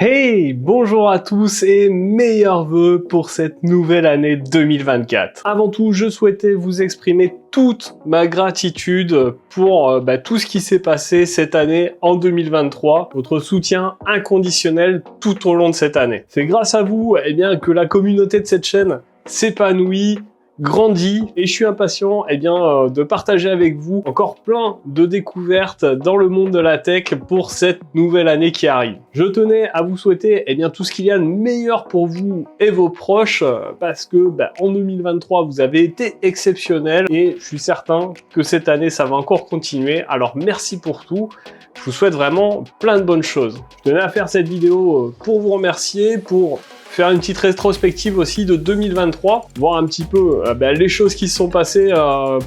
Hey, bonjour à tous et meilleurs vœux pour cette nouvelle année 2024. Avant tout, je souhaitais vous exprimer toute ma gratitude pour tout ce qui s'est passé cette année en 2023, votre soutien inconditionnel tout au long de cette année. C'est grâce à vous que la communauté de cette chaîne s'épanouit, grandit, et je suis impatient de partager avec vous encore plein de découvertes dans le monde de la tech pour cette nouvelle année qui arrive. Je tenais à vous souhaiter tout ce qu'il y a de meilleur pour vous et vos proches parce que en 2023 vous avez été exceptionnels et je suis certain que cette année ça va encore continuer. Alors merci pour tout. Je vous souhaite vraiment plein de bonnes choses. Je tenais à faire cette vidéo pour vous remercier, pour faire une petite rétrospective aussi de 2023, voir un petit peu les choses qui se sont passées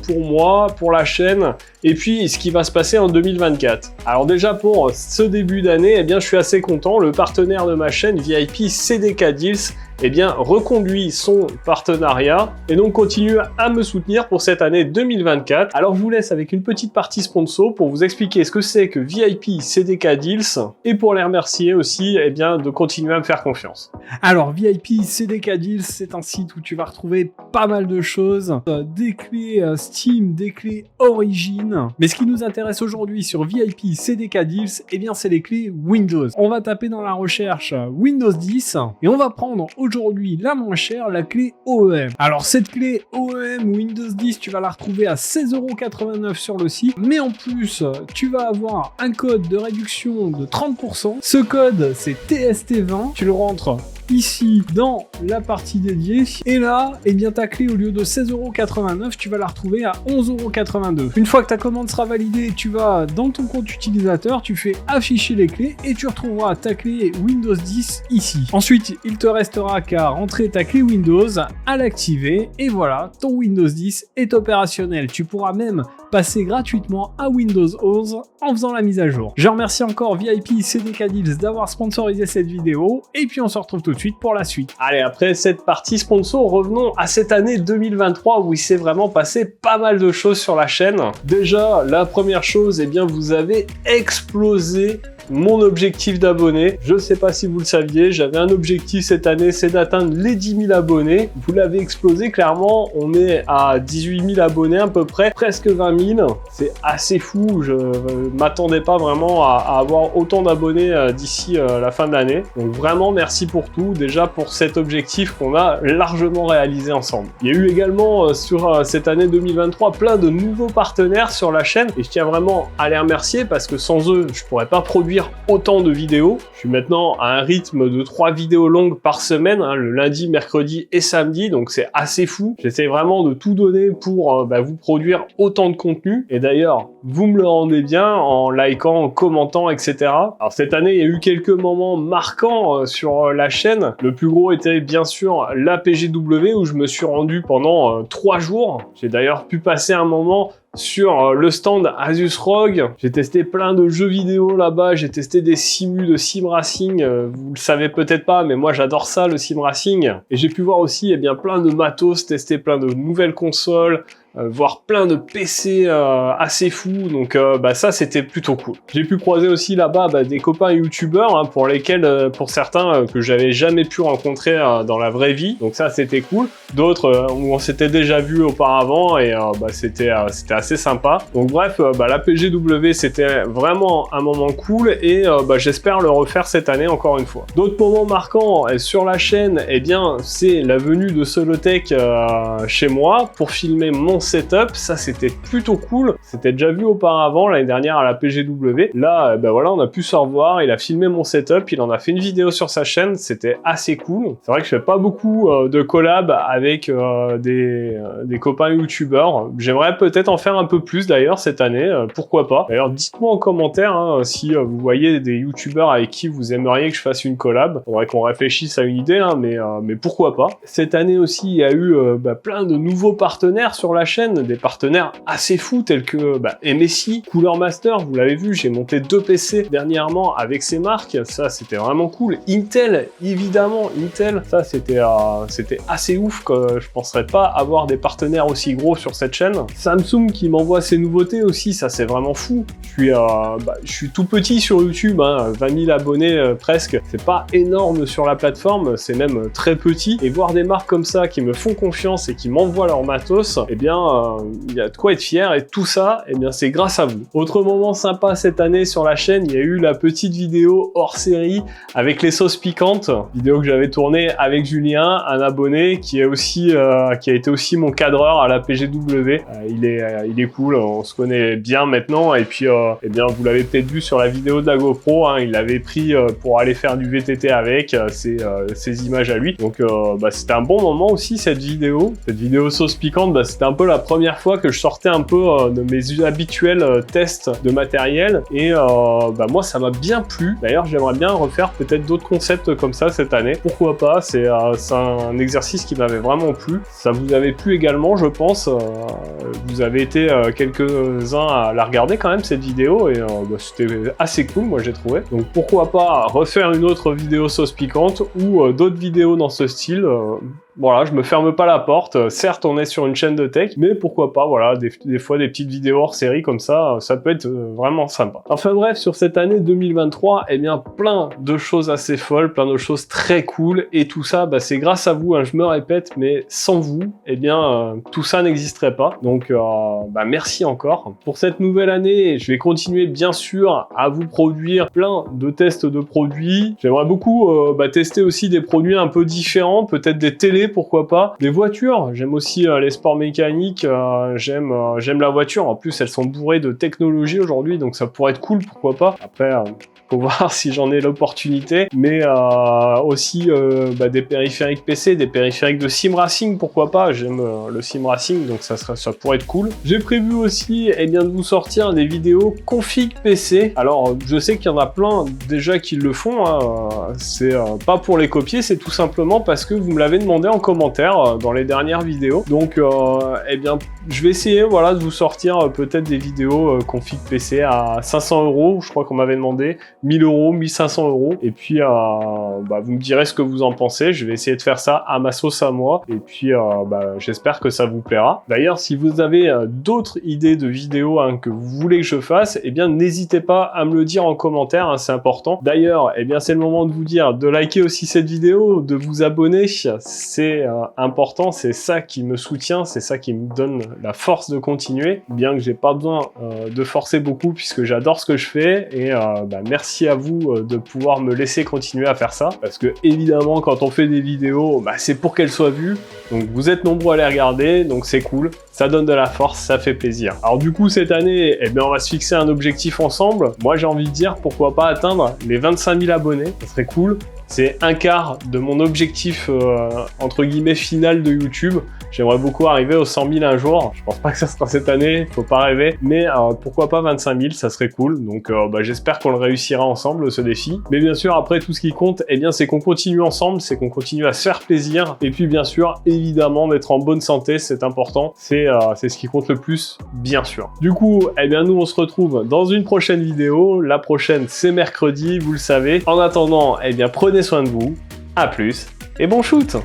pour moi, pour la chaîne, et puis ce qui va se passer en 2024. Alors déjà pour ce début d'année, je suis assez content, le partenaire de ma chaîne VIP CDK Deals reconduit son partenariat et donc continue à me soutenir pour cette année 2024. Alors je vous laisse avec une petite partie sponsor pour vous expliquer ce que c'est que VIP CDK Deals et pour les remercier aussi de continuer à me faire confiance. Alors VIP CDK Deals, c'est un site où tu vas retrouver pas mal de choses, des clés Steam, des clés Origin, mais ce qui nous intéresse aujourd'hui sur VIP CDK Deals, c'est les clés Windows. On va taper dans la recherche Windows 10 et on va prendre aujourd'hui la moins chère, la clé OEM. Alors cette clé OEM Windows 10, tu vas la retrouver à 16,89 € sur le site, mais en plus tu vas avoir un code de réduction de 30%. Ce code c'est TST20, tu le rentres ici dans la partie dédiée et là ta clé au lieu de 16,89 €, tu vas la retrouver à 11,82 €. Une fois que ta commande sera validée, tu vas dans ton compte utilisateur, tu fais afficher les clés et tu retrouveras ta clé Windows 10 ici. Ensuite il te restera qu'à rentrer ta clé Windows, à l'activer et voilà, ton Windows 10 est opérationnel. Tu pourras même passer gratuitement à Windows 11 en faisant la mise à jour. Je remercie encore VIP CDK Deals d'avoir sponsorisé cette vidéo et puis on se retrouve tout de suite pour la suite. Allez, après cette partie sponsor, revenons à cette année 2023 où il s'est vraiment passé pas mal de choses sur la chaîne. Déjà, la première chose, vous avez explosé mon objectif d'abonnés. Je ne sais pas si vous le saviez, j'avais un objectif cette année, c'est d'atteindre les 10 000 abonnés. Vous l'avez explosé, clairement, on est à 18 000 abonnés à peu près, presque 20 000. C'est assez fou, je m'attendais pas vraiment à avoir autant d'abonnés d'ici la fin de l'année. Donc vraiment, merci pour tout, déjà pour cet objectif qu'on a largement réalisé ensemble. Il y a eu également sur cette année 2023 plein de nouveaux partenaires sur la chaîne et je tiens vraiment à les remercier parce que sans eux, je pourrais pas produire autant de vidéos. Je suis maintenant à un rythme de 3 vidéos longues par semaine, le lundi, mercredi et samedi, donc c'est assez fou. J'essaie vraiment de tout donner pour vous produire autant de contenu. Et d'ailleurs, vous me le rendez bien en likant, en commentant, etc. Alors cette année, il y a eu quelques moments marquants sur la chaîne. Le plus gros était bien sûr la PGW où je me suis rendu pendant 3 jours. J'ai d'ailleurs pu passer un moment sur le stand Asus ROG. J'ai testé plein de jeux vidéo là-bas, j'ai testé des simus de sim racing, vous le savez peut-être pas, mais moi j'adore ça, le sim racing. Et j'ai pu voir aussi plein de matos, tester plein de nouvelles consoles, voir plein de PC assez fous, donc ça c'était plutôt cool. J'ai pu croiser aussi là-bas des copains youtubeurs pour lesquels, pour certains, que j'avais jamais pu rencontrer dans la vraie vie, donc ça c'était cool. D'autres où on s'était déjà vu auparavant et c'était assez sympa. Donc bref, la PGW c'était vraiment un moment cool et j'espère le refaire cette année encore une fois. D'autres moments marquants sur la chaîne, c'est la venue de Solotech chez moi pour filmer mon setup. Ça c'était plutôt cool, c'était déjà vu auparavant l'année dernière à la PGW. Là on a pu se revoir, il a filmé mon setup, il en a fait une vidéo sur sa chaîne, c'était assez cool. C'est vrai que je fais pas beaucoup de collabs avec des copains youtubeurs. J'aimerais peut-être en faire un peu plus d'ailleurs cette année, pourquoi pas. D'ailleurs dites-moi en commentaire si vous voyez des youtubeurs avec qui vous aimeriez que je fasse une collab. Faudrait qu'on réfléchisse à une idée mais pourquoi pas. Cette année aussi il y a eu plein de nouveaux partenaires sur la chaîne. chaîne des partenaires assez fous tels que MSI, Cooler Master, vous l'avez vu, j'ai monté 2 PC dernièrement avec ces marques, ça c'était vraiment cool. Intel, évidemment, Intel, ça c'était assez ouf, que je penserais pas avoir des partenaires aussi gros sur cette chaîne. Samsung qui m'envoie ses nouveautés aussi, ça c'est vraiment fou. Je suis tout petit sur YouTube, hein, 20 000 abonnés presque, c'est pas énorme sur la plateforme, c'est même très petit, et voir des marques comme ça qui me font confiance et qui m'envoient leur matos, eh bien il y a de quoi être fier, et tout ça, eh bien c'est grâce à vous. Autre moment sympa cette année sur la chaîne, il y a eu la petite vidéo hors série avec les sauces piquantes, vidéo que j'avais tournée avec Julien, un abonné qui a été aussi mon cadreur à la PGW. Il est cool, on se connaît bien maintenant, et puis eh bien vous l'avez peut-être vu sur la vidéo de la GoPro, hein, il l'avait pris pour aller faire du VTT avec ses images à lui. Donc c'était un bon moment aussi cette vidéo sauce piquante. C'était un peu la première fois que je sortais un peu de mes habituels tests de matériel, et moi ça m'a bien plu. D'ailleurs j'aimerais bien refaire peut-être d'autres concepts comme ça cette année, pourquoi pas. C'est un exercice qui m'avait vraiment plu, ça vous avait plu également je pense. Vous avez été quelques-uns à la regarder quand même cette vidéo, et c'était assez cool moi j'ai trouvé. Donc pourquoi pas refaire une autre vidéo sauce piquante ou d'autres vidéos dans ce style. Voilà, je me ferme pas la porte. Certes, on est sur une chaîne de tech, mais pourquoi pas, voilà, des fois des petites vidéos hors série comme ça peut être vraiment sympa. Enfin bref, sur cette année 2023, eh bien, plein de choses assez folles, plein de choses très cool, et tout ça, c'est grâce à vous, hein, je me répète, mais sans vous, eh bien, tout ça n'existerait pas. Donc, merci encore. Pour cette nouvelle année, je vais continuer, bien sûr, à vous produire plein de tests de produits. J'aimerais beaucoup tester aussi des produits un peu différents, peut-être des télés, pourquoi pas, des voitures, j'aime aussi les sports mécaniques, j'aime la voiture, en plus elles sont bourrées de technologie aujourd'hui, donc ça pourrait être cool, pourquoi pas. Après faut voir si j'en ai l'opportunité, mais aussi des périphériques PC, des périphériques de sim racing, pourquoi pas, j'aime le sim racing, donc ça pourrait être cool. J'ai prévu aussi de vous sortir des vidéos config PC. Alors je sais qu'il y en a plein déjà qui le font, hein, c'est pas pour les copier, c'est tout simplement parce que vous me l'avez demandé en commentaire dans les dernières vidéos. Donc je vais essayer de vous sortir peut-être des vidéos config PC à 500 €, je crois qu'on m'avait demandé 1000 €, 1500 €, et puis vous me direz ce que vous en pensez. Je vais essayer de faire ça à ma sauce à moi, et puis j'espère que ça vous plaira. D'ailleurs, si vous avez d'autres idées de vidéos que vous voulez que je fasse, n'hésitez pas à me le dire en commentaire, hein, c'est important. D'ailleurs, c'est le moment de vous dire de liker aussi cette vidéo, de vous abonner, c'est important, c'est ça qui me soutient, c'est ça qui me donne la force de continuer, bien que j'ai pas besoin de forcer beaucoup puisque j'adore ce que je fais, et merci à vous de pouvoir me laisser continuer à faire ça, parce que évidemment quand on fait des vidéos, c'est pour qu'elles soient vues, donc vous êtes nombreux à les regarder, donc c'est cool, ça donne de la force, ça fait plaisir. Alors du coup cette année, on va se fixer un objectif ensemble. Moi j'ai envie de dire pourquoi pas atteindre les 25 000 abonnés, ça serait cool. C'est un quart de mon objectif entre guillemets final de YouTube. J'aimerais beaucoup arriver aux 100 000 un jour. Je pense pas que ça sera cette année, faut pas rêver. Mais pourquoi pas 25 000, ça serait cool. Donc j'espère qu'on le réussira ensemble, ce défi. Mais bien sûr, après tout ce qui compte, c'est qu'on continue ensemble, c'est qu'on continue à se faire plaisir. Et puis bien sûr, évidemment, d'être en bonne santé, c'est important. C'est ce qui compte le plus, bien sûr. Du coup, nous on se retrouve dans une prochaine vidéo. La prochaine, c'est mercredi, vous le savez. En attendant, prenez soin de vous. À plus et bon shoot!